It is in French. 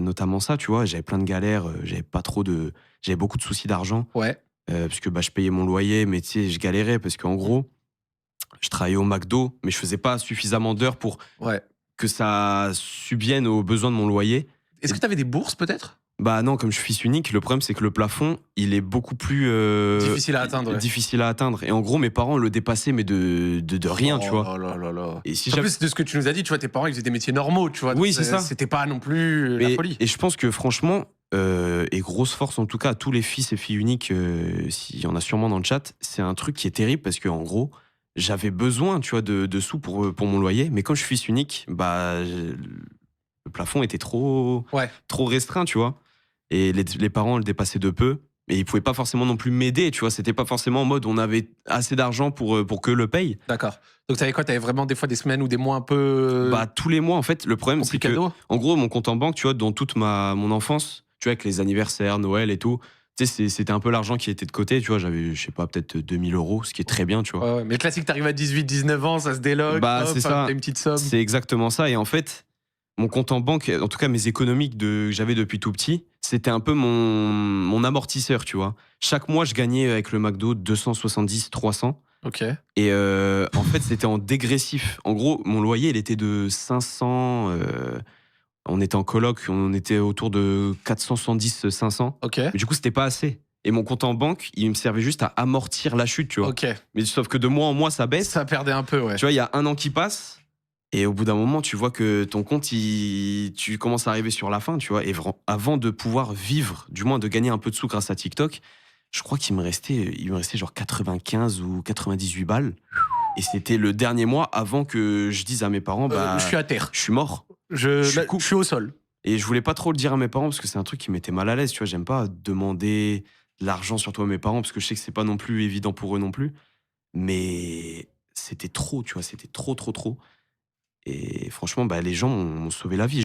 notamment ça, tu vois. J'avais plein de galères, j'avais beaucoup de soucis d'argent, Ouais. parce que, bah, je payais mon loyer, mais tu sais, je galérais parce qu'en gros, je travaillais au McDo, mais je faisais pas suffisamment d'heures pour Ouais. que ça subvienne aux besoins de mon loyer. Est-ce Et que tu avais des bourses peut-être? bah, non, comme je suis fils unique, le problème, c'est que le plafond, il est beaucoup plus, Difficile à atteindre, ouais. difficile à atteindre et en gros, mes parents le dépassaient, mais de rien, tu Oh vois? là là là là. Et si En j'av plus de ce que tu nous as dit, tu vois, tes parents, ils faisaient des métiers normaux, tu vois? Donc Oui, c'est ça. c'était pas non plus la folie. Et je pense que franchement, et grosse force en tout cas à tous les fils et filles uniques, s'il y en a sûrement dans le chat, c'est un truc qui est terrible parce qu'en gros, j'avais besoin, tu vois, de sous pour mon loyer, mais quand je suis fils unique, bah, le plafond était Ouais. trop restreint, tu vois? Et les parents le dépassaient de peu et ils pouvaient pas forcément non plus m'aider, tu vois? C'était pas forcément en mode on avait assez d'argent pour qu'eux le payent. D'accord. Donc t'avais quoi? T'avais vraiment des fois des semaines ou des mois un peu Bah, tous les mois, en fait, le problème, c'est que, complicado? en gros, mon compte en banque, tu vois, dans toute mon enfance, tu vois, avec les anniversaires, Noël et tout, tu sais, c'était un peu l'argent qui était de côté, tu vois. J'avais, je sais pas, peut-être 2 000 €, ce qui est très bien, tu vois. Ouais, ouais, mais classique, t'arrives à 18-19 ans, ça se déloque, Bah, hop, c'est hop, ça. tu une petite somme. C'est exactement ça. Et en fait, mon compte en banque, en tout cas, mes économiques que j'avais depuis tout petit, c'était un peu mon amortisseur, tu vois. Chaque mois, je gagnais avec le McDo 270, 300. OK. Et en fait, c'était en dégressif. En gros, mon loyer, il était de 500. On était en coloc, on était autour de 470, 500. OK. Mais du coup, c'était pas assez. Et mon compte en banque, il me servait juste à amortir la chute, tu vois. OK. Mais sauf que de mois en mois, ça baisse. Ça perdait un peu, ouais. Tu vois, il y a un an qui passe. Et au bout d'un moment, tu vois que ton compte, tu commences à arriver sur la fin, tu vois. Et avant de pouvoir vivre, du moins de gagner un peu de sous grâce à TikTok, je crois il me restait genre 95 ou 98 balles. Et c'était le dernier mois avant que je dise à mes parents, Je bah, suis à terre. je suis mort. Je Je suis au sol. Et je voulais pas trop le dire à mes parents parce que c'est un truc qui m'était mal à l'aise, tu vois. J'aime pas demander de l'argent surtout à mes parents parce que je sais que c'est pas non plus évident pour eux non plus. Mais c'était trop, tu vois, c'était trop, trop, trop. Et franchement, bah, les gens m'ont sauvé la vie.